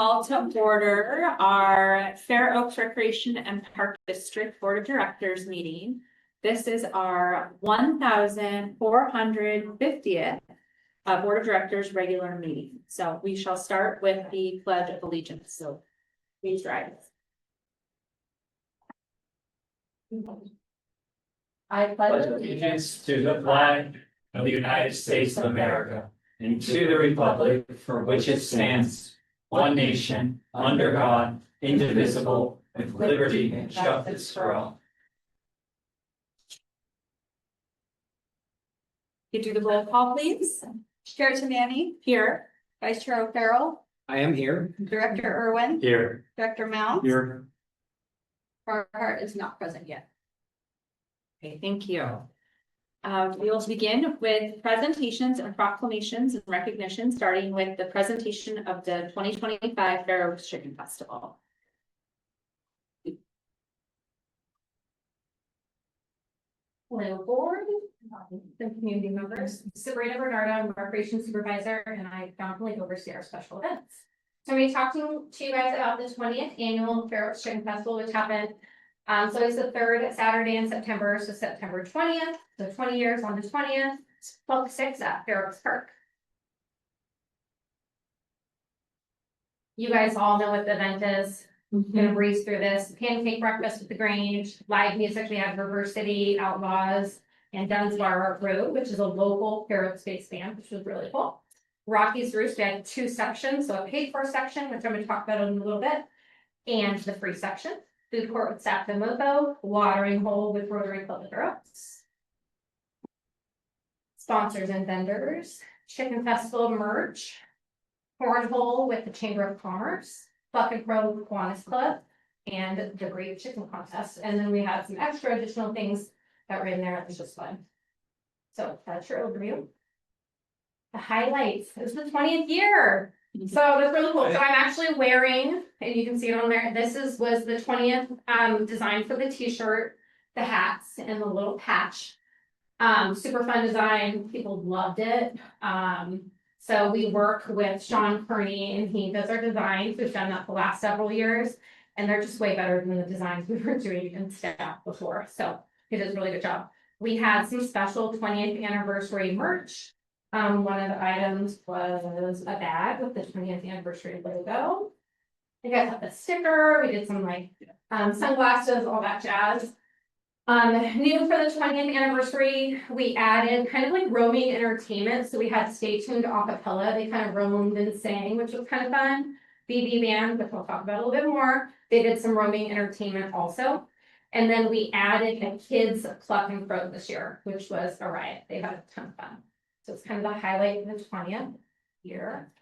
Call to order our Fair Oaks Recreation and Park District Board of Directors meeting. This is our 1450th Board of Directors regular meeting. So we shall start with the Pledge of Allegiance. So please rise. I pledge allegiance to the flag of the United States of America and to the republic for which it stands, one nation, under God, indivisible, with liberty and justice for all. You do the roll call, please. Chair Tamani, Here. Vice Chair O'Farrell, I am here. Director Irwin, Here. Director Mounts. Here. Farhart is not present yet. Okay, thank you. We will begin with presentations and proclamations and recognition, starting with the presentation of the 2025 Fair Oaks Chicken Festival. Hello, board, and community members. Sabrina Bernardo, I'm Recreation Supervisor, and I predominantly oversee our special events. So I'm going to be talking to you guys about the 20th annual Fair Oaks Chicken Festival, which happened. So it's the third Saturday in September, so September 20th, so 20 years on the 20th, 12 to 6 at Fair Oaks Park. You guys all know what the event is. I'm gonna breeze through this. Pancake breakfast with the Grange, live music. We have River City Outlaws and Dunsbar Road, which is a local Fair Oaks based band, which was really cool. Rocky's Roost, we had 2 sections, so a paid for section, which I'm gonna talk about in a little bit, and the free section. Food court with Sac Moto, watering hole with Rotary Club of Fair Oaks. Sponsors and vendors, Chicken Festival merch, cornhole with the Chamber of Commerce, Bucket Pro with Kiwanis Club, and the Great Chicken Contest. And then we had some extra additional things that were in there. It was just fun. So that's your overview. The highlights. It was the 20th year. So that's really cool. So I'm actually wearing, and you can see it on there. This was the 20th design for the t-shirt, the hats, and the little patch. Super fun design. People loved it. So we work with Sean Kearney, and he does our designs. We've done that the last several years, and they're just way better than the designs we were doing in staff before. So he does a really good job. We had some special 20th anniversary merch. One of the items was a bag with the 20th anniversary logo. You guys have the sticker. We did some like sunglasses, all that jazz. New for the 20th anniversary, we added kind of like roaming entertainment. So we had Stay Tuned acapella. They kind of roamed and sang, which was kind of fun. BB Band, which we'll talk about a little bit more. They did some roaming entertainment also. And then we added a kids pluck and crow this year, which was a riot. They had a ton of fun. So it's kind of the highlight of the 20th year.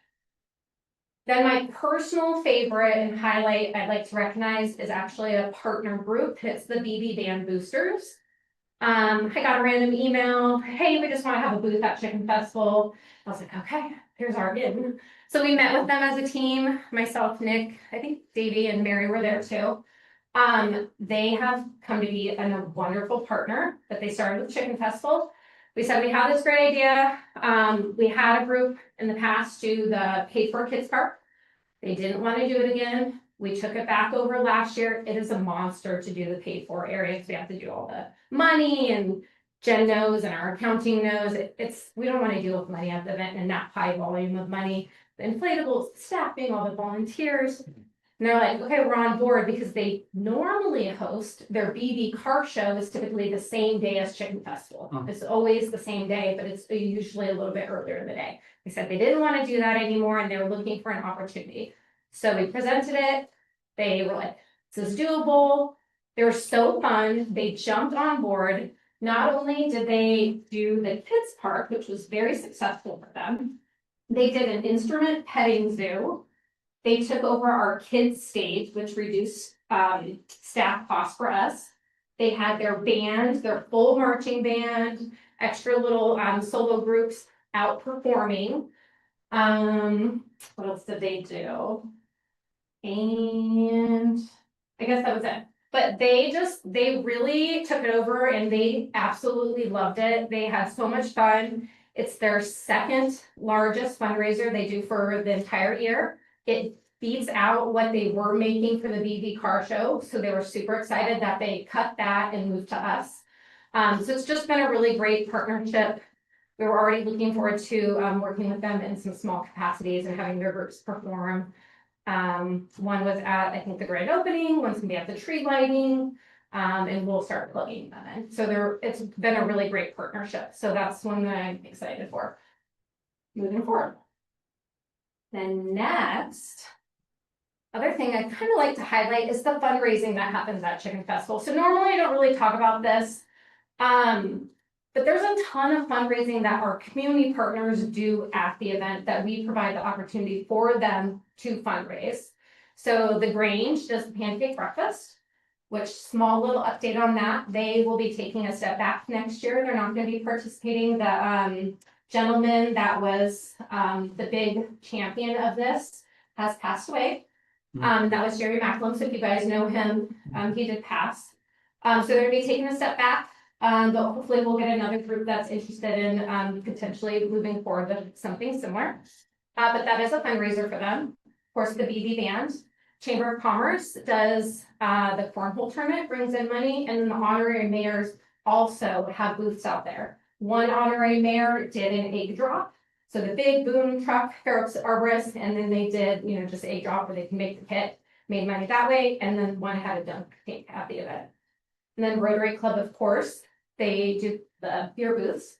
Then my personal favorite and highlight I'd like to recognize is actually a partner group. It's the BB Band Boosters. I got a random email. Hey, we just want to have a booth at Chicken Festival. I was like, okay, here's our gig. So we met with them as a team. Myself, Nick, I think Davey and Mary were there too. They have come to be a wonderful partner that they started with Chicken Festival. We said we had this great idea. We had a group in the past do the paid for kids park. They didn't want to do it again. We took it back over last year. It is a monster to do the paid for area because we have to do all the money, and Jen knows and our accounting knows we don't want to deal with money at the event and that high volume of money. The inflatables, staffing, all the volunteers. And they're like, okay, we're on board because they normally host their BB car show is typically the same day as Chicken Festival. It's always the same day, but it's usually a little bit earlier in the day. They said they didn't want to do that anymore and they were looking for an opportunity. So we presented it. They were like, this is doable. They were so fun. They jumped on board. Not only did they do the kids park, which was very successful for them, they did an instrument petting zoo. They took over our kids stage, which reduced staff costs for us. They had their band, their full marching band, extra little solo groups out performing. What else did they do? And I guess that was it. But they really took it over and they absolutely loved it. They had so much fun. It's their second largest fundraiser they do for the entire year. It beats out what they were making for the BV car show. So they were super excited that they cut that and moved to us. So it's just been a really great partnership. We were already looking forward to working with them in some small capacities and having their groups perform. One was at, I think, the grand opening, one's gonna be at the tree lighting, and we'll start plugging them in. So it's been a really great partnership. So that's one that I'm excited for moving forward. Then next, other thing I kind of like to highlight is the fundraising that happens at Chicken Festival. So normally I don't really talk about this. But there's a ton of fundraising that our community partners do at the event that we provide the opportunity for them to fundraise. So the Grange does the pancake breakfast, which small little update on that. They will be taking a step back next year. They're not going to be participating. The gentleman that was the big champion of this has passed away. That was Jerry Macklem. So if you guys know him, he did pass. So they're going to be taking a step back. But hopefully we'll get another group that's interested in potentially moving forward with something similar. But that is a fundraiser for them. Of course, the BB band, Chamber of Commerce does the cornhole tournament, brings in money, and the honorary mayors also have booths out there. One honorary mayor did an egg drop. So the big boom truck, Phillips Arborist, and then they did, just egg drop where they can make the kit, made money that way, and then one had a dunk tank at the event. And then Rotary Club, of course, they do the beer booths.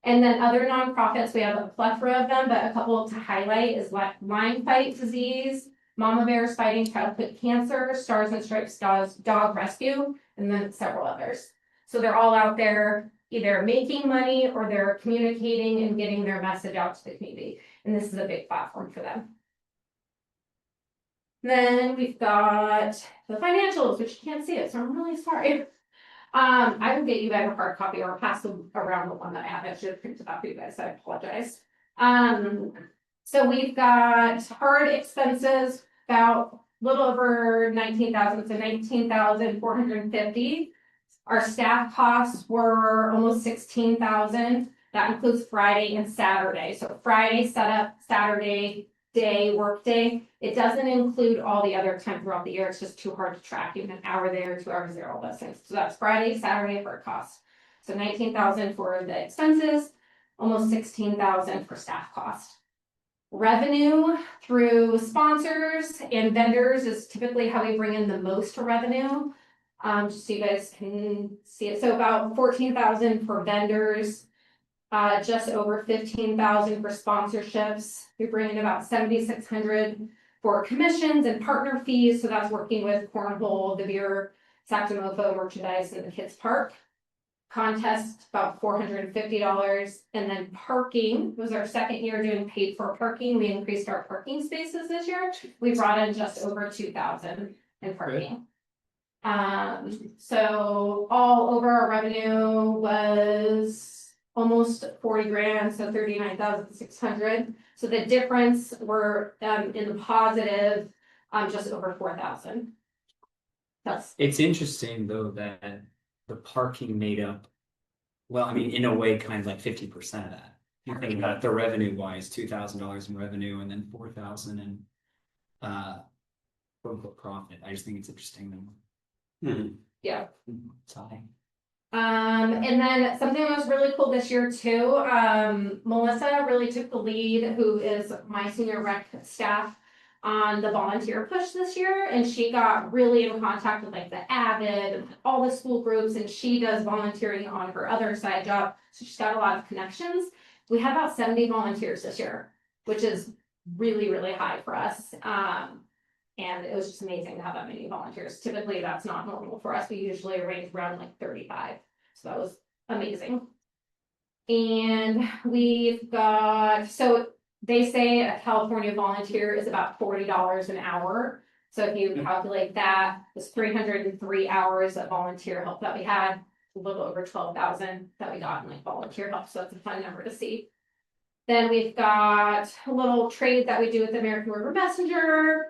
And then other nonprofits, we have a plethora of them, but a couple to highlight is like Lyme Fight Disease, Mama Bears Fighting Childhood Cancer, Stars and Stripes Dog Rescue, and then several others. So they're all out there either making money or they're communicating and getting their message out to the community. And this is a big platform for them. Then we've got the financials, which you can't see it, so I'm really sorry. I will get you guys a hard copy or pass around the one that I have. I should have printed out for you guys, so I apologize. So we've got hard expenses, about a little over 19,000, so 19,450. Our staff costs were almost 16,000. That includes Friday and Saturday. So Friday setup, Saturday day, work day. It doesn't include all the other time throughout the year. It's just too hard to track. Even an hour there, 2 hours there, all those things. So that's Friday, Saturday for cost. So 19,000 for the expenses, almost 16,000 for staff cost. Revenue through sponsors and vendors is typically how we bring in the most revenue. Just so you guys can see it. So about 14,000 for vendors. Just over 15,000 for sponsorships. We bring in about 7,600 for commissions and partner fees. So that's working with Cornhole, the beer, Saxomofo merchandise in the kids park. Contest about $450. And then parking was our second year doing paid for parking. We increased our parking spaces this year. We brought in just over 2,000 in parking. So all over our revenue was almost 40 grand, so 39,600. So the difference were in the positive, just over 4,000. It's interesting though that the parking made up, well, I mean, in a way, kind of like 50% of that. You think about the revenue wise, $2,000 in revenue and then 4,000 in quote unquote profit. I just think it's interesting. Yeah. Sorry. And then something that was really cool this year too, Melissa really took the lead, who is my senior rec staff, on the volunteer push this year. And she got really in contact with like the AVID, all the school groups, and she does volunteering on her other side job. So she's got a lot of connections. We had about 70 volunteers this year, which is really, really high for us. And it was just amazing to have that many volunteers. Typically, that's not normal for us. We usually range around like 35. So that was amazing. And we've got, so they say a California volunteer is about $40 an hour. So if you calculate that, it's 303 hours of volunteer help that we had, a little over 12,000 that we got in like volunteer help. So that's a fun number to see. Then we've got a little trade that we do with the American River Messenger.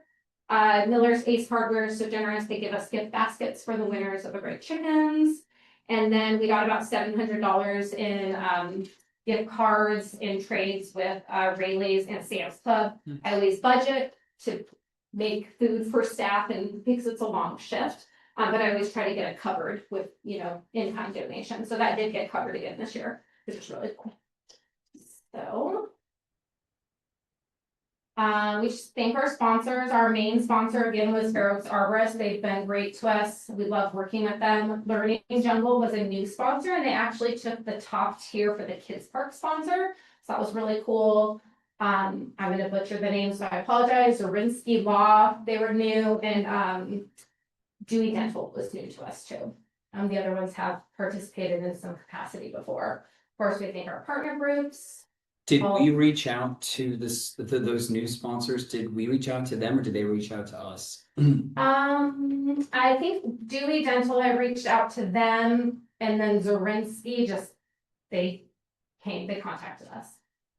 Miller's Ace Hardware is so generous, they give us gift baskets for the winners of the great chickens. And then we got about $700 in gift cards and trades with Rayleigh's and Sam's Club. I always budget to make food for staff and because it's a long shift. But I always try to get it covered with, in-kind donation. So that did get covered again this year, which is really cool. So. We just thank our sponsors. Our main sponsor again was Fair Oaks Arborist. They've been great to us. We love working with them. Learning Jungle was a new sponsor and they actually took the top tier for the Kids Park sponsor. So that was really cool. I'm gonna butcher the name, so I apologize. Zorinsky Law, they were new, and Dewey Dental was new to us too. The other ones have participated in some capacity before. Of course, we thank our partner groups. Did we reach out to those new sponsors? Did we reach out to them or did they reach out to us? I think Dewey Dental, I reached out to them, and then Zorinsky they contacted us.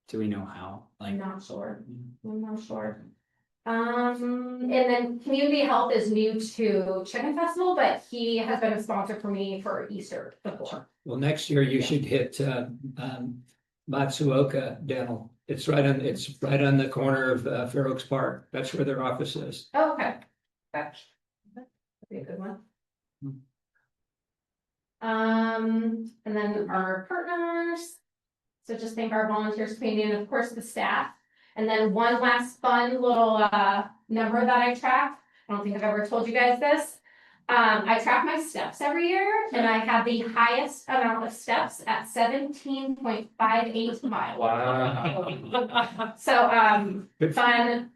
Do we know how? I'm not sure. And then Community Health is new to Chicken Festival, but he has been a sponsor for me for Easter before. Well, next year you should hit Matsuoka Dental. It's right on the corner of Fair Oaks Park. That's where their office is. Oh, okay. That'd be a good one. And then our partners. So just thank our volunteers, community, and of course the staff. And then one last fun little number that I track. I don't think I've ever told you guys this. I track my steps every year and I have the highest amount of steps at 17.58 miles. Wow. So fun,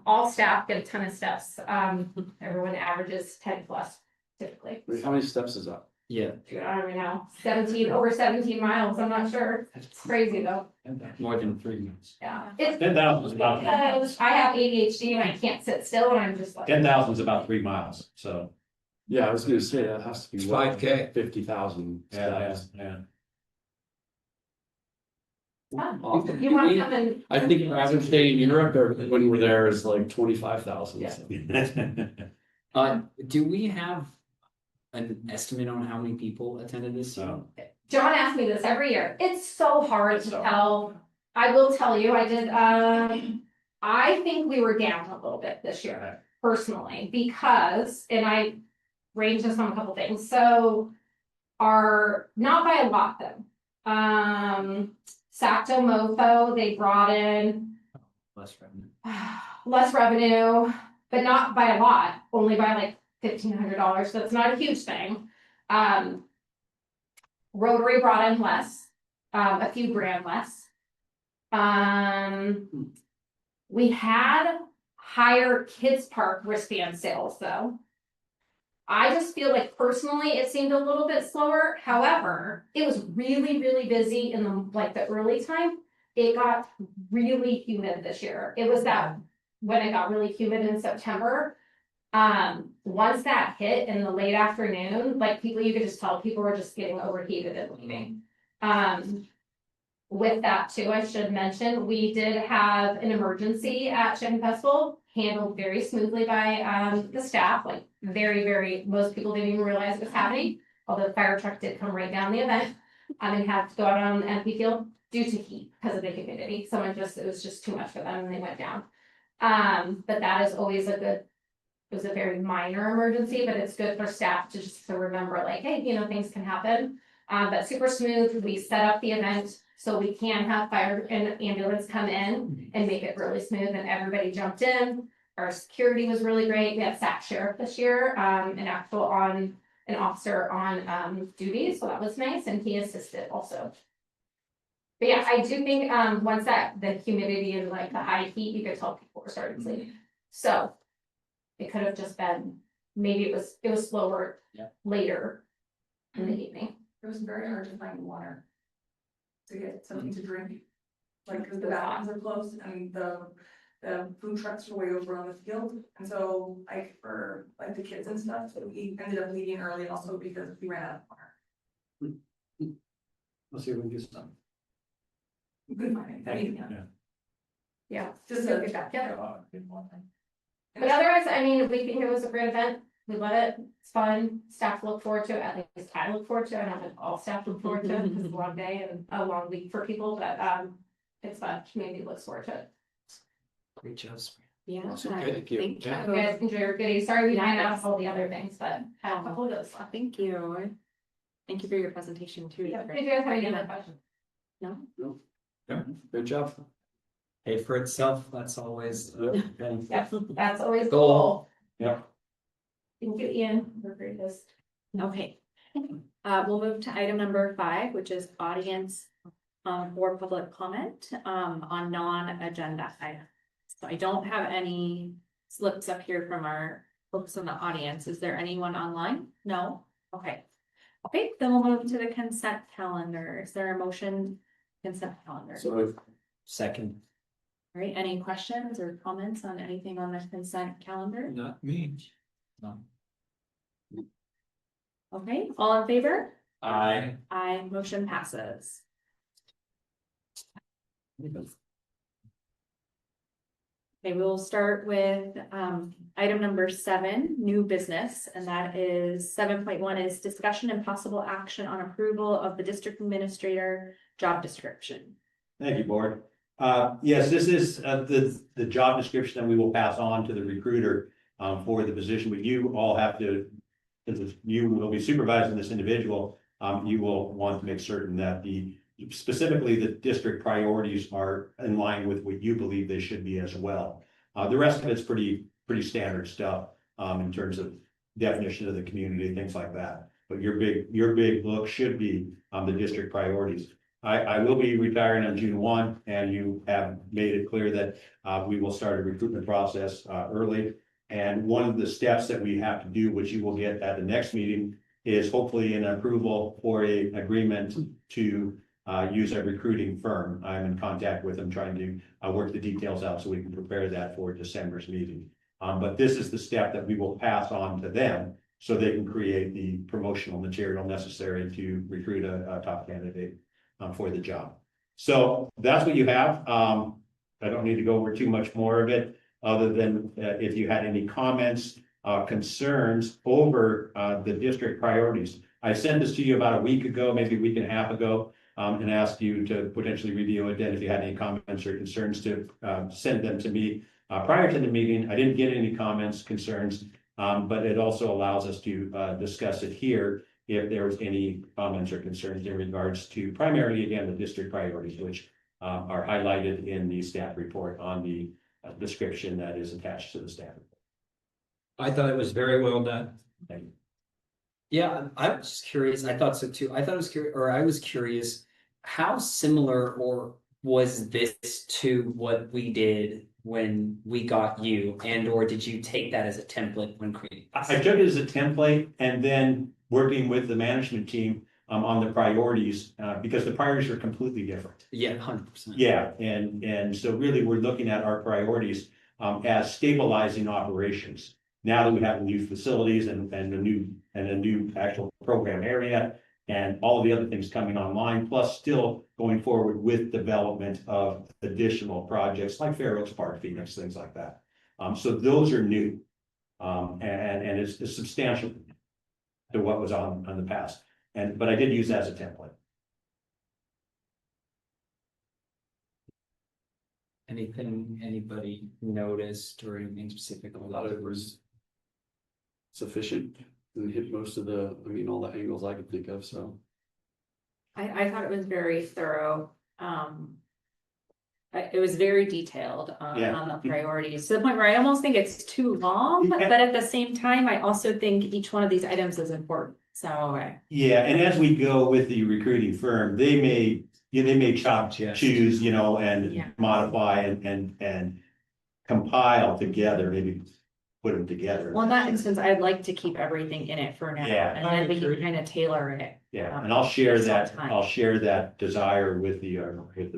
all staff get a ton of steps. Everyone averages 10 plus typically. How many steps is that? Yeah, I don't know, over 17 miles, I'm not sure. It's crazy though. more than 3 months. Yeah. It's 10,000 is about, because I have ADHD and I can't sit still and I'm just like. 10,000 is about 3 miles, so. Yeah, I was gonna say that has to be. It's 5K. 50,000 steps. Yeah. Fun. You wanna come and. I think the average day in Europe when we're there is like 25,000. Yeah. Do we have an estimate on how many people attended this? So, John asks me this every year. It's so hard to tell. I will tell you, I did, I think we were down a little bit this year personally because, and I ranged this on a couple things. So not by a lot though. Sacto Mofo, they brought in Less revenue. less revenue, but not by a lot, only by like $1,500, so it's not a huge thing. Rotary brought in less, a few grand less. We had higher Kids Park wristband sales though. I just feel like personally, it seemed a little bit slower. However, it was really, really busy in the early time. It got really humid this year. It was when it got really humid in September. Once that hit in the late afternoon, you could just tell people were just getting overheated and leaving. With that too, I should mention, we did have an emergency at Chicken Festival, handled very smoothly by the staff, most people didn't even realize it was happening. Although the fire truck did come right down the event, and had to go out on the empty field due to heat because of the humidity. It was just too much for them and they went down. But that is always it was a very minor emergency, but it's good for staff to remember hey, things can happen. But super smooth. We set up the event so we can have fire and ambulance come in and make it really smooth and everybody jumped in. Our security was really great. We had SAC sheriff this year, an officer on duty. So that was nice. And he assisted also. But yeah, I do think, once the humidity and the high heat, you could tell people were starting to sleep. So it could have just been, maybe it was slower later in the evening. It was very hard to find water. To get something to drink. Cause the bathrooms are closed and the food trucks were way over on the field. And so for the kids and stuff, so we ended up leaving early and also because we ran out of water. let's see if we can do something. Good morning. Yeah. Just So a get back together. Good one. But otherwise, we think it was a great event. We love it. It's fun. Staff look forward to it. At least I look forward to it. I don't know if all staff look forward to it because it's a long day and a long week for people, but it's fun. Community looks forward to it. Great job, Sabrina. Yeah, Awesome. Thank you. thank Yeah. You guys enjoy your goodies. Sorry we didn't Yes. ask all the other things, but have a couple of those left. Thank you. Thank you for your presentation too. Did you guys have any other questions? No? Good job. Pay for itself, that's always. Yep, that's always the Goal. goal. Yep. Thank you, Ian, the greatest. Okay. We'll move to item number 5, which is audience or public comment on non-agenda items. So I don't have any slips up here from our folks in the audience. Is there anyone online? No? Okay. Okay, then we'll move to the consent calendar. Is there a motion? Consent calendar. So Second. All right, any questions or comments on anything on the consent calendar? Not me. Okay, all in favor? Aye. Aye, motion passes. Okay, we'll start with item number 7, new business, and that is 7.1 is discussion and possible action on approval of the district administrator job description. Thank you, board. Yes, this is the job description that we will pass on to the recruiter for the position, but you all have to, since you will be supervising this individual, you will want to make certain that specifically the district priorities are in line with what you believe they should be as well. The rest of it's pretty standard stuff in terms of definition of the community, things like that. But your big look should be the district priorities. I will be retiring on June 1, and you have made it clear that we will start a recruitment process early. And one of the steps that we have to do, which you will get at the next meeting, is hopefully an approval for an agreement to use a recruiting firm. I'm in contact with them, trying to work the details out so we can prepare that for December's meeting. But this is the step that we will pass on to them so they can create the promotional material necessary to recruit a top candidate for the job. So that's what you have. I don't need to go over too much more of it, other than if you had any comments, concerns over the district priorities. I sent this to you about a week ago, maybe a week and a half ago, and asked you to potentially review it. And if you had any comments or concerns, to send them to me prior to the meeting. I didn't get any comments, concerns, but it also allows us to discuss it here if there was any comments or concerns in regards to primarily, again, the district priorities, which are highlighted in the staff report on the description that is attached to the staff report. I thought it was very well done. Thank you. Yeah, I was just curious. I thought so too. I was curious, how similar or was this to what we did when we got you, and or did you take that as a template when creating? I took it as a template, and then working with the management team on the priorities, because the priorities are completely different. Yeah, 100%. Yeah, and so really, we're looking at our priorities as stabilizing operations. Now that we have new facilities and a new actual program area and all of the other things coming online, plus still going forward with development of additional projects like Fair Oaks Park, Phoenix, things like that. So those are new, and it's substantial to what was on the past. But I did use that as a template. Anything anybody noticed or anything specific? I thought it was sufficient and hit most of all the angles I could think of, so. I thought it was very thorough. It was very detailed Yeah. on the priorities, to the point where I almost think it's too long, but at the same time, I also think each one of these items is important, so. Yeah, and as we go with the recruiting firm, they may chop, Yes. choose, Yeah. and modify and compile together, maybe put them together. Well, in that instance, I'd like to keep everything in it for now, Yeah. and then we can kind of tailor it. Yeah, and I'll share Takes some that, time. I'll share that desire with the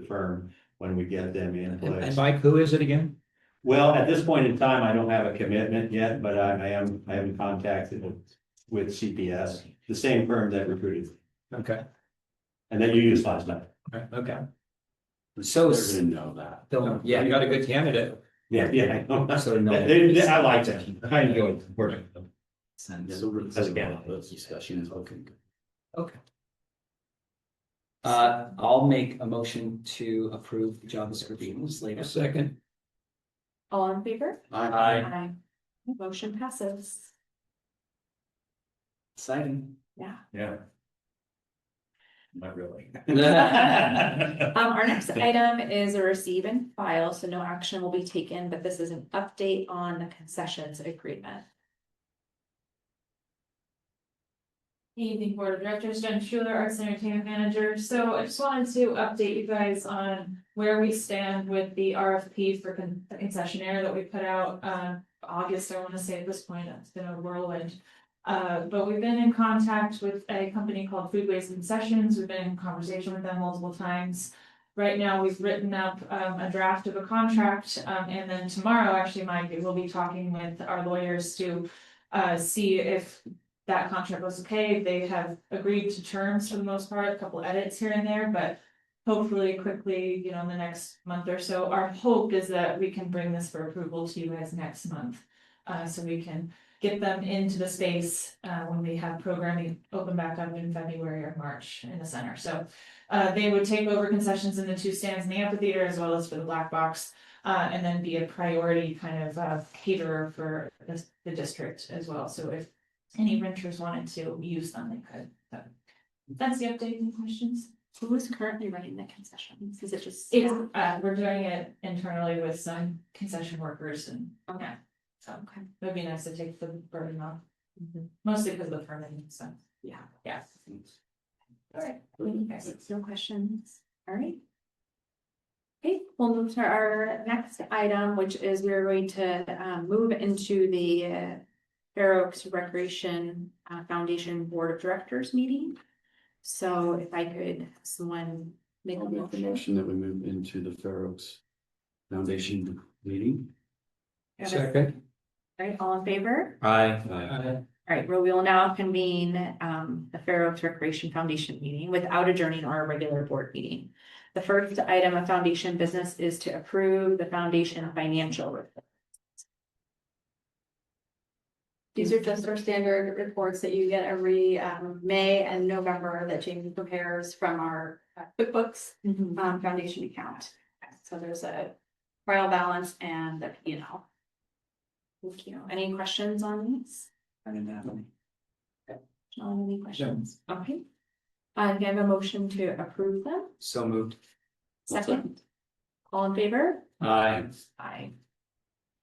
firm when we get them in And place. Mike, who is it again? Well, at this point in time, I don't have a commitment yet, but I am in contact with CPS, the same firm that recruited, Okay, and that you used last night. okay. So, They're gonna know that. Yeah, you got a good candidate. Yeah, I know. So no- I like them. I enjoy working with them. sense. So we're As a candidate. those discussions, okay. Okay. I'll make a motion to approve the job description as A later. second. All in favor? Aye. Motion passes. Exciting. Yeah. Yeah. Not really. Our next item is a receive and file, so no action will be taken, but this is an update on the concessions agreement. Evening Board of Directors, Jen Schuler, Arts and Entertainment Manager. So I just wanted to update you guys on where we stand with the RFP for the concessionaire that we put out August, I want to say at this point, it's been a whirlwind. But we've been in contact with a company called Foodways Concessions. We've been in conversation with them multiple times. Right now, we've written up a draft of a contract, and then tomorrow, actually, Mike, we'll be talking with our lawyers to see if that contract was okay. They have agreed to terms for the most part, a couple edits here and there, but hopefully quickly, you know, in the next month or so. Our hope is that we can bring this for approval to you guys next month. So we can get them into the space when we have programming open back up in February or March in the center. So they would take over concessions in the 2 stands in the amphitheater as well as for the black box. And then be a priority kind of caterer for the district as well. So if any renters wanted to use them, they could. So that's the update. Any questions? Who is currently running the concessions? Is it just? It's, we're doing it internally with some concession workers and, Okay. yeah, so Okay. it would be nice to take the burden off. Mostly because of the permitting, so, Yeah. yeah. All right. No questions. All right. Okay, we'll move to our next item, which is we're going to move into the Fair Oaks Recreation Foundation Board of Directors meeting. So if I could, someone make a I'll make the motion. motion that we move into the Fair Oaks Foundation meeting. Second. All right, all in favor? Aye. All right, we will now convene the Fair Oaks Recreation Foundation meeting without adjourning our regular board meeting. The first item of foundation business is to approve the foundation financial report. These are just our standard reports that you get every May and November that Jamie prepares from our QuickBooks foundation account. So there's a trial balance and the P&L. Thank you. Any questions on these? John, any questions? Okay. Do you have a motion to approve them? So moved. Second. All in favor? Aye. Aye.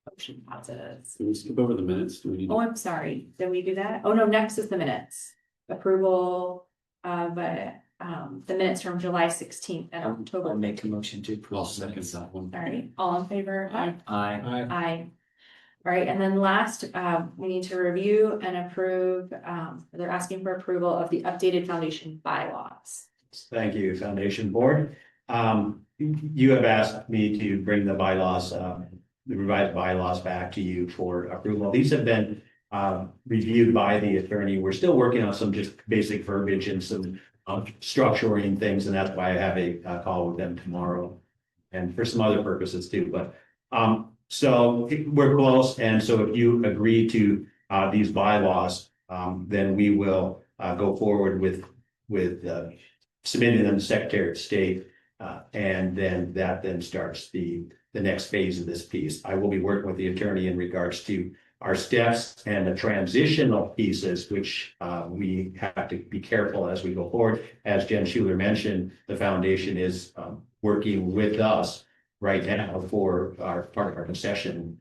Motion passes. Can we skip over the minutes? Do we need? Oh, I'm sorry. Did we do that? Oh, no, next is the minutes. Approval of the minutes from July 16th and I'll October. make a motion to approve. I'll second that one. All right, all in favor? Aye. Aye. All right, and then last, we need to review and approve, they're asking for approval of the updated foundation bylaws. Thank you, Foundation Board. You have asked me to bring the bylaws, the revised bylaws back to you for approval. These have been reviewed by the attorney. We're still working on some just basic verbiage and some structuring things, and that's why I have a call with them tomorrow. And for some other purposes too, but so we're close, and so if you agree to these bylaws, then we will go forward with submitting them to Secretary of State, and then that starts the next phase of this piece. I will be working with the attorney in regards to our steps and the transitional pieces, which we have to be careful as we go forward. As Jen Schuler mentioned, the foundation is working with us right now for our part of our concession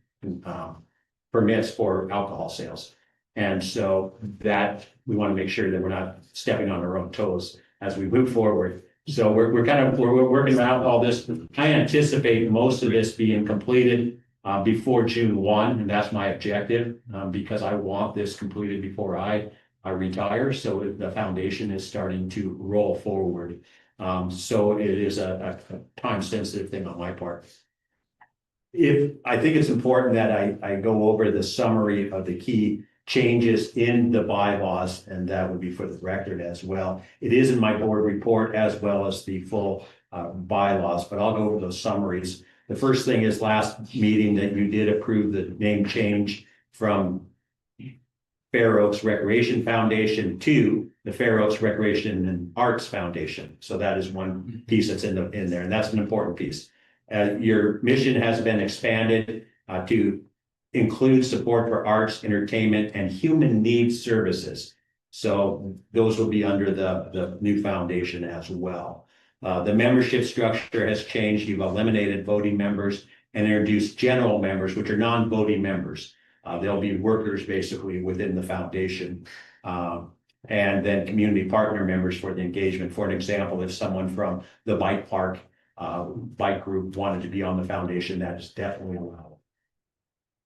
permits for alcohol sales. And so that we want to make sure that we're not stepping on our own toes as we move forward. So we're working out all this. I anticipate most of this being completed before June 1, and that's my objective, because I want this completed before I retire. So the foundation is starting to roll forward. So it is a time sensitive thing on my part. I think it's important that I go over the summary of the key changes in the bylaws, and that would be for the record as well. It is in my board report as well as the full bylaws, but I'll go over those summaries. The first thing is last meeting that you did approve the name change from Fair Oaks Recreation Foundation to the Fair Oaks Recreation and Arts Foundation. So that is one piece that's in there, and that's an important piece. Your mission has been expanded to include support for arts, entertainment, and human needs services. So those will be under the new foundation as well. The membership structure has changed. You've eliminated voting members and introduced general members, which are non-voting members. They'll be workers basically within the foundation. And then community partner members for the engagement. For an example, if someone from the bike park, bike group wanted to be on the foundation, that is definitely allowed.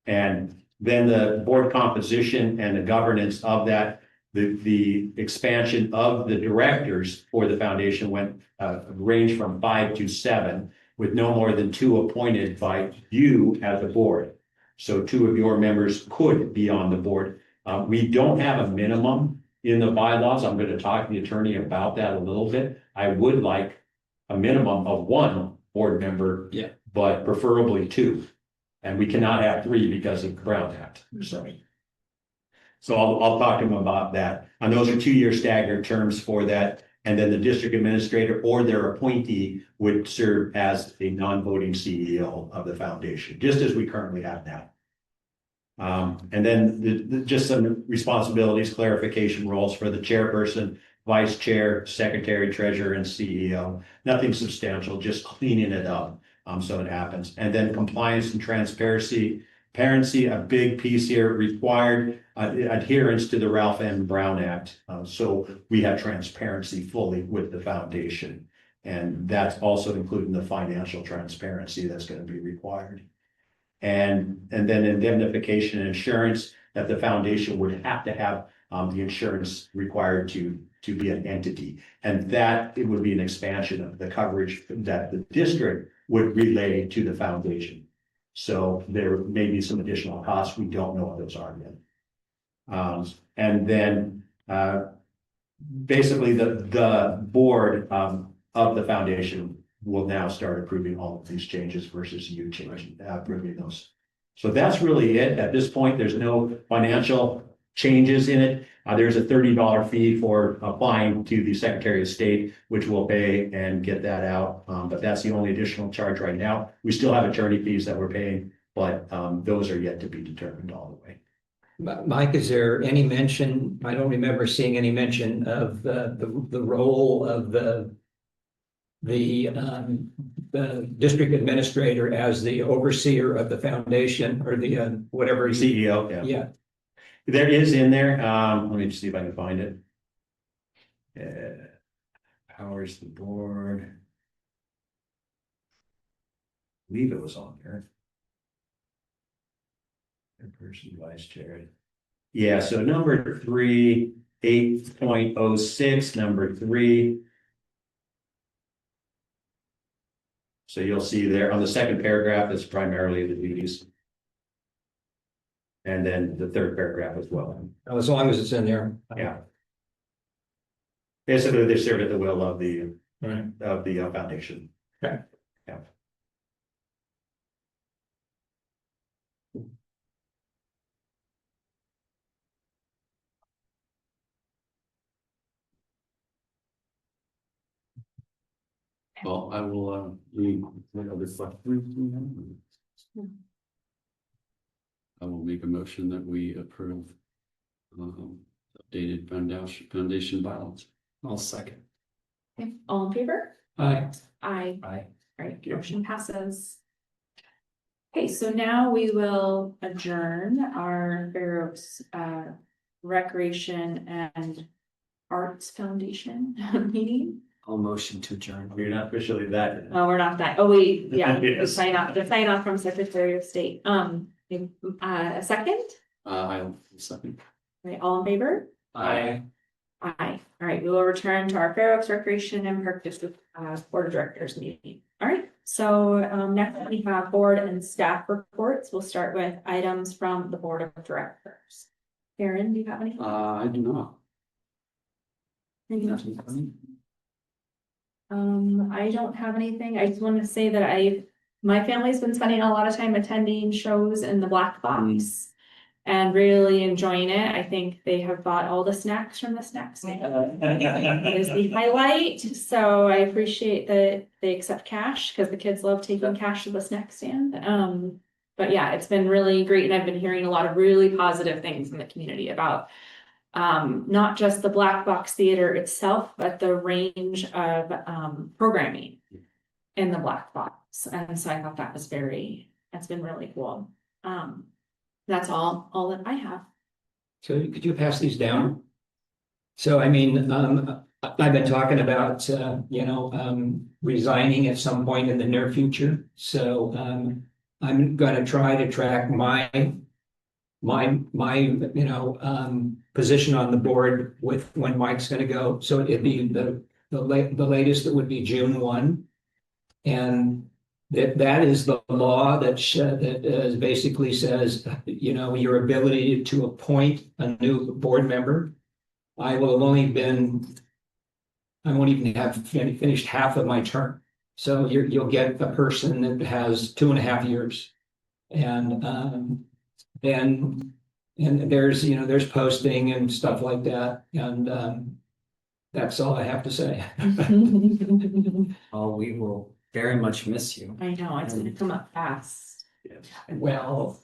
And then the board composition and the governance of that, the expansion of the directors for the foundation went range from 5 to 7, with no more than 2 appointed by you as a board. So 2 of your members could be on the board. We don't have a minimum in the bylaws. I'm going to talk to the attorney about that a little bit. I would like a minimum of 1 board member, Yeah. but preferably 2. And we cannot have 3 because of the Brown Act. So I'll talk to them about that. And those are 2-year staggered terms for that. And then the district administrator or their appointee would serve as a non-voting CEO of the foundation, just as we currently have now. And then just some responsibilities, clarification roles for the chairperson, vice chair, secretary, treasurer, and CEO. Nothing substantial, just cleaning it up. So it happens. And then compliance and transparency, a big piece here, required adherence to the Ralph M. Brown Act. So we have transparency fully with the foundation. And that's also including the financial transparency that's going to be required. And then indemnification and insurance, that the foundation would have to have the insurance required to be an entity. And that it would be an expansion of the coverage that the district would relay to the foundation. So there may be some additional costs. We don't know what those are yet. And then basically the board of the foundation will now start approving all of these changes versus you approving those. So that's really it. At this point, there's no financial changes in it. There's a $30 fee for applying to the Secretary of State, which we'll pay and get that out. But that's the only additional charge right now. We still have attorney fees that we're paying, but those are yet to be determined all the way. Mike, is there any mention? I don't remember seeing any mention of the role of the district administrator as the overseer of the foundation, or the whatever CEO, yeah. Yeah. There is in there. Let me just see if I can find it. Powers the board. I believe it was on there. Person vice chair. Yeah, so number 3, 8.06, number 3. So you'll see there on the second paragraph, it's primarily the duties. And then the third paragraph as well. As long as it's in there. Yeah. Basically, they serve at the will of the Right. foundation. Okay. Yeah. Well, I will, read another question. I will make a motion that we approve updated foundation bylaws. I'll second. Okay, all in favor? Aye. Aye. Aye. All right, motion passes. Okay, so now we will adjourn our Fair Oaks Recreation and Arts Foundation meeting. I'll motion to adjourn. You're not officially that. Oh, we're not that, oh, wait, yeah, the Yes. sign off from Secretary of State. A second? I'll second. Right, all in favor? Aye. Aye. All right, we will return to our Fair Oaks Recreation and Park District Board of Directors meeting. All right, so next we have board and staff reports. We'll start with items from the Board of Directors. Karen, do you have anything? I do not. Anything else? I don't have anything. I just want to say that my family's been spending a lot of time attending shows in the Black Box and really enjoying it. I think they have bought all the snacks from the snack stand. It is the highlight, so I appreciate that they accept cash because the kids love taking cash to the snack stand. but yeah, it's been really great, and I've been hearing a lot of really positive things in the community about not just the Black Box Theater itself, but the range of programming in the Black Box. And so I thought that's been really cool. That's all that I have. So could you pass these down? So I mean, I've been talking about, resigning at some point in the near future. So I'm gonna try to track my position on the board with when Mike's gonna go. So it'd be the latest, it would be June 1. And that is the law that basically says, your ability to appoint a new board member. I won't even have finished half of my term. So you'll get a person that has 2.5 years. And there's posting and stuff like that. And that's all I have to say. Oh, we will very much miss you. I know, it's gonna come up fast. Well,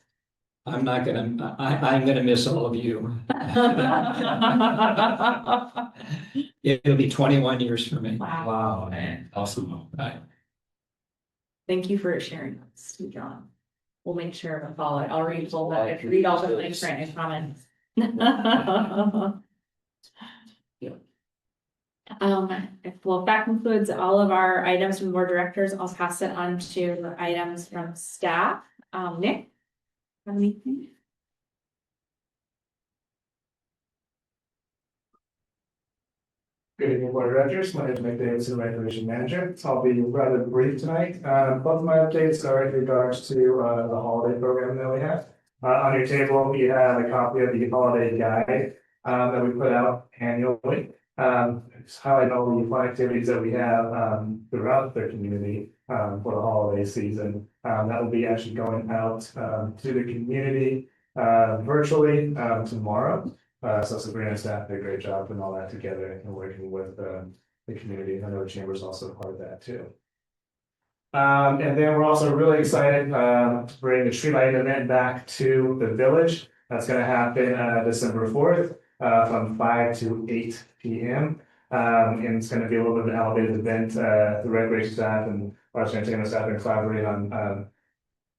I'm gonna miss all of you. It'll be 21 years for me. Wow, Wow, man. Awesome. Right. thank you for sharing this, John. We'll make sure to follow it. I'll read all the links right in comments. If that concludes all of our items from the board directors, I'll pass it on to items from staff. Nick? Have anything? Good evening, Board of Directors. My name is Mike Davidson, Recreation Manager. I'll be rather brief tonight. Both of my updates are in regards to the holiday program that we have. On your table, you have a copy of the holiday guide that we put out annually. It's highlighting all the fun activities that we have throughout the community for the holiday season. That will be actually going out to the community virtually tomorrow. So Sabrina and staff did a great job putting all that together and working with the community. I know the chamber is also a part of that too. And then we're also really excited to bring the tree lighting event back to the village. That's going to happen December 4th from 5 to 8 p.m. And it's going to be a little bit of an elevated event. The recreation staff and arts and entertainment staff are collaborating on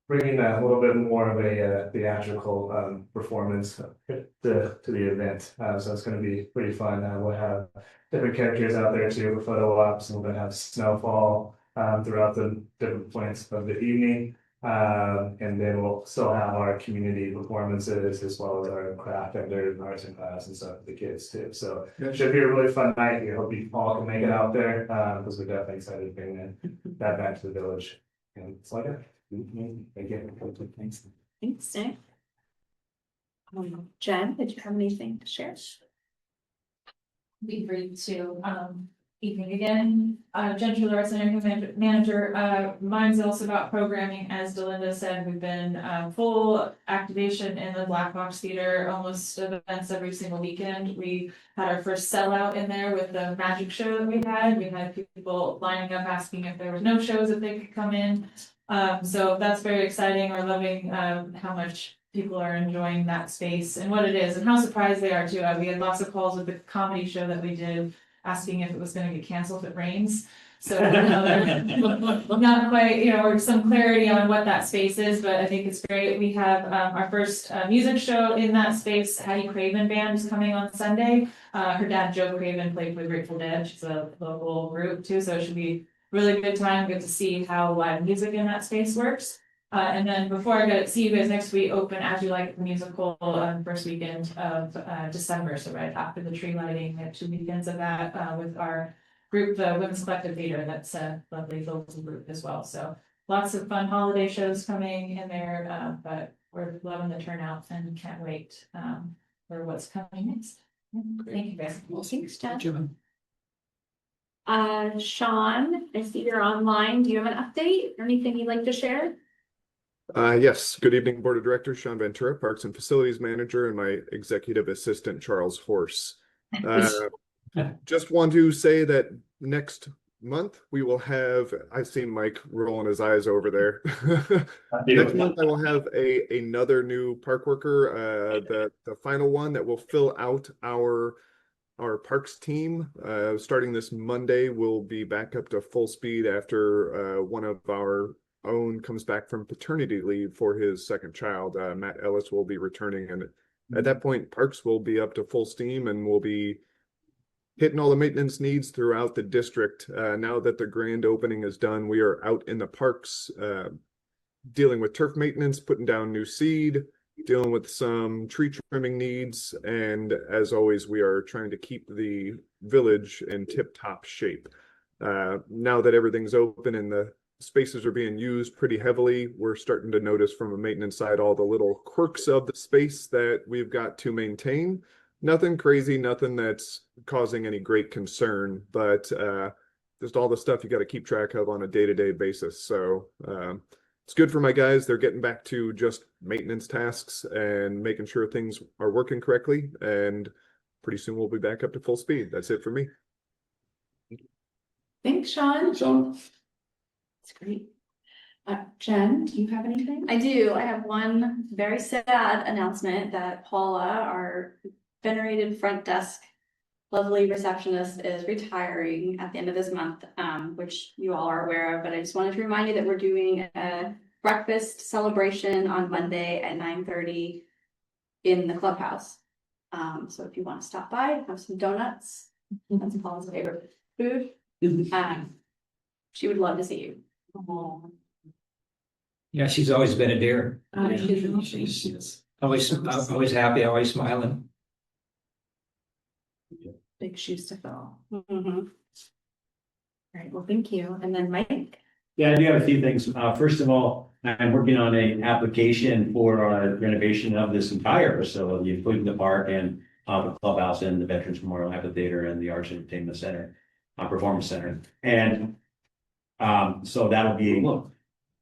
bringing a little bit more of a theatrical performance to the event. So it's going to be pretty fun. We'll have different characters out there too for photo ops, and we're going to have snowfall throughout the different points of the evening. And then we'll still have our community performances as well as our craft and their arts and class and stuff for the kids too. So it should be a really fun night. We hope you all can make it out there because we're definitely excited to bring that back to the village. And it's like it. Thank you. Thanks. Thanks, Nick. Jen, did you have anything to share? Be brief too. Evening again. Jen Schuler, Arts and Entertainment Manager. Mine's also about programming. As Delinda said, we've been full activation in the Black Box Theater, almost events every single weekend. We had our first sellout in there with the magic show that we had. We had people lining up asking if there was no shows, if they could come in. So that's very exciting. We're loving how much people are enjoying that space and what it is and how surprised they are too. We had lots of calls with the comedy show that we did, asking if it was going to get canceled if it rains. So not quite, or some clarity on what that space is, but I think it's great. We have our first music show in that space. Hattie Craven Band is coming on Sunday. Her dad, Joe Craven, played for Grateful Dead. She's a local group too, so it should be really good time. Good to see how live music in that space works. And then before I go see you guys next week, open As You Like the Musical first weekend of December. So right after the tree lighting, we have 2 weekends of that with our group, the Women's Collective Theater. That's a lovely local group as well. So lots of fun holiday shows coming in there, but we're loving the turnout and can't wait for what's coming next. Thank you guys. Thanks, Jen. Jim. Sean, I see you're online. Do you have an update or anything you'd like to share? Yes, good evening, Board of Directors. Sean Ventura, Parks and Facilities Manager, and my Executive Assistant, Charles Horse. Just want to say that next month, we will have, I've seen Mike rolling his eyes over there. Next month, I will have another new park worker, the final one that will fill out our parks team. Starting this Monday, we'll be back up to full speed after one of our own comes back from paternity leave for his second child. Matt Ellis will be returning, and at that point, parks will be up to full steam, and we'll be hitting all the maintenance needs throughout the district. Now that the grand opening is done, we are out in the parks, dealing with turf maintenance, putting down new seed, dealing with some tree trimming needs, and as always, we are trying to keep the village in tip-top shape. Now that everything's open and the spaces are being used pretty heavily, we're starting to notice from a maintenance side all the little quirks of the space that we've got to maintain. Nothing crazy, nothing that's causing any great concern, but just all the stuff you got to keep track of on a day-to-day basis. So it's good for my guys. They're getting back to just maintenance tasks and making sure things are working correctly. And pretty soon we'll be back up to full speed. That's it for me. Thanks, Sean. Sean? That's great. Jen, do you have anything? I do. I have one very sad announcement that Paula, our venerated front desk, lovely receptionist, is retiring at the end of this month, which you all are aware of, but I just wanted to remind you that we're doing a breakfast celebration on Monday at 9:30 in the clubhouse. So if you want to stop by, have some donuts, that's Paula's favorite food. She would love to see you. Yeah, she's always been a dear. She's Always happy, always smiling. big shoes to fill. Mhm. All right, well, thank you. And then Mike? Yeah, I do have a few things. First of all, I'm working on an application for renovation of this entire facility, including the park and the clubhouse and the Veterans Memorial Amphitheater and the Arts Entertainment Center, Performance Center. And so that'll be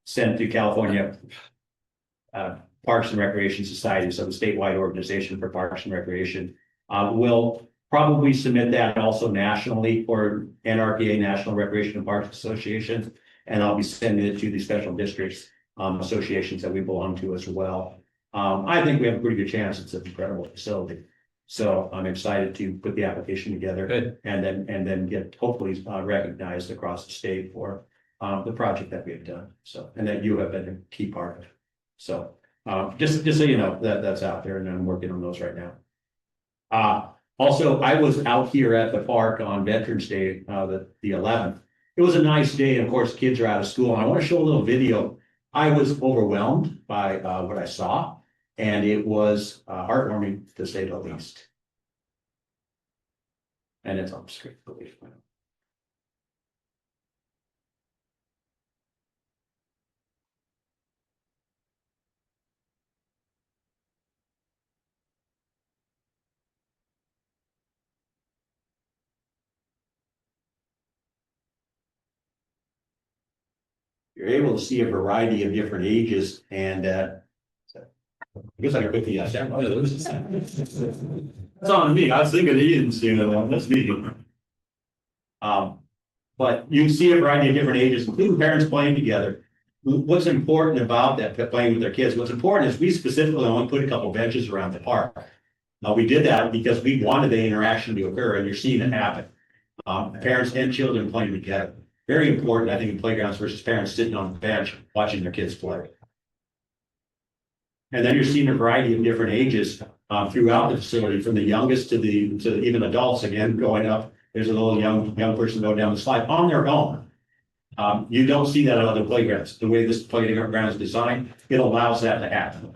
sent to California Parks and Recreation Society, so the statewide organization for Parks and Recreation. Will probably submit that also nationally for NRPA, National Recreation and Parks Association. And I'll be sending it to the special districts associations that we belong to as well. I think we have a pretty good chance. It's an incredible facility. So I'm excited to put the application together. Good. And then get hopefully recognized across the state for the project that we have done. So, and that you have been a key part of. So just so you know, that's out there, and I'm working on those right now. Also, I was out here at the park on Veterans Day, the 11th. It was a nice day. And of course, kids are out of school. And I want to show a little video. I was overwhelmed by what I saw, and it was heartwarming to say the least. And it's on screen, believe me. You're able to see a variety of different ages, and I guess I can put the It's on me. I was thinking he didn't see that one. That's me. But you can see a variety of different ages, including parents playing together. What's important about that, playing with their kids, what's important is we specifically only put a couple benches around the park. Now, we did that because we wanted the interaction to occur, and you're seeing it happen. Parents and children playing together. Very important, I think, in playgrounds versus parents sitting on the bench watching their kids play. And then you're seeing a variety of different ages throughout the facility, from the youngest to even adults, again, going up. There's a little young person going down the slide on their own. You don't see that on other playgrounds. The way this playground is designed, it allows that to happen.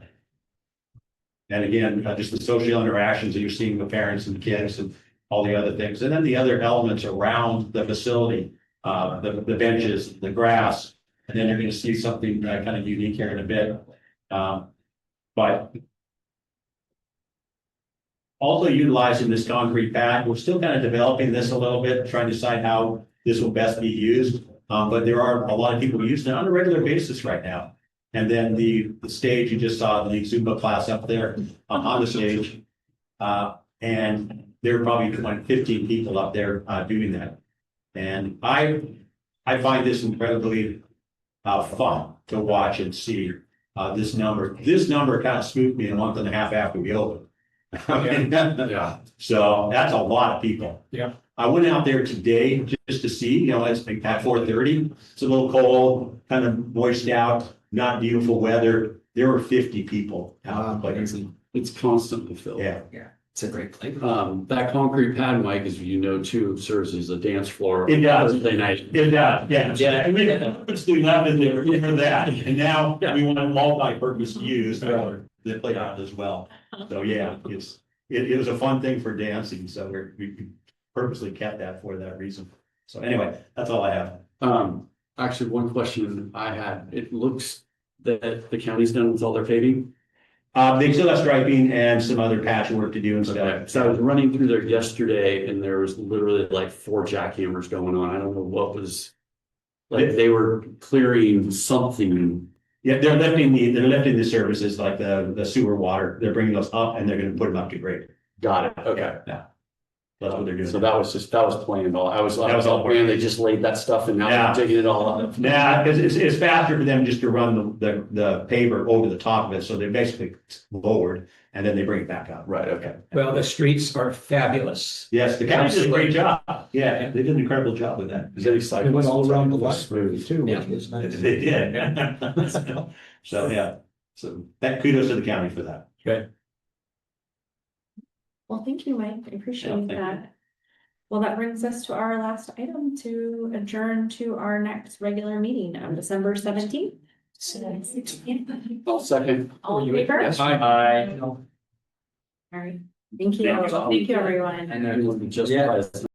And again, just the social interactions that you're seeing with parents and kids and all the other things. And then the other elements around the facility, the benches, the grass, and then you're going to see something kind of unique here in a bit. But also utilizing this concrete pad, we're still kind of developing this a little bit, trying to decide how this will best be used. But there are a lot of people using it on a regular basis right now. And then the stage, you just saw the Zumba class up there on the stage. And there are probably 15 people up there doing that. And I find this incredibly fun to watch and see this number. This number kind of spooked me a month and a half after we opened. Yeah. So that's a lot of people. Yeah. I went out there today just to see, you know, it's like at 4:30. It's a little cold, kind of moist out, not beautiful weather. There were 50 people out. Like, It's constantly filled. yeah. It's a great place. That concrete pad, Mike, as you know, too, serves as a dance floor. It does. Thursday night. It does, yeah. Yeah. I mean, it's the 11 there, for that, and now we want a multi-purpose use for the playground as well. So, yeah, it was a fun thing for dancing, so we purposely kept that for that reason. So anyway, that's all I have. Actually, one question I had, it looks that the county's done with all their paving. They still have striping and some other patchwork to do and stuff. So I was running through there yesterday and there was literally like 4 jackhammers going on. I don't know what was. Like they were clearing something. Yeah, they're lifting the services like the sewer water. They're bringing those up and they're gonna put them up to grade. Got it, okay. Yeah. That's what they're doing. So that was planned all, I was That was all man, they just laid that stuff and now Yeah. they're digging it all up. Nah, because it's faster for them just to run the paver over the top of it, so they're basically lowered, and then they bring it back up. Right, okay. Well, the streets are fabulous. Yes, the county did a great job. Yeah, they did an incredible job with that. Is any side? It went all around the was library smooth. too, Yeah. which was nice. They did. So, yeah, so that kudos to the county for that. Well, thank you, Mike. I Yeah, appreciate thank you. that. Well, that brings us to our last item to adjourn to our next regular meeting on December 17th. I'll second. All in favor? Yes. All right. Thank you. Yeah. Thank you, everyone. And Everyone be just Yeah. surprised.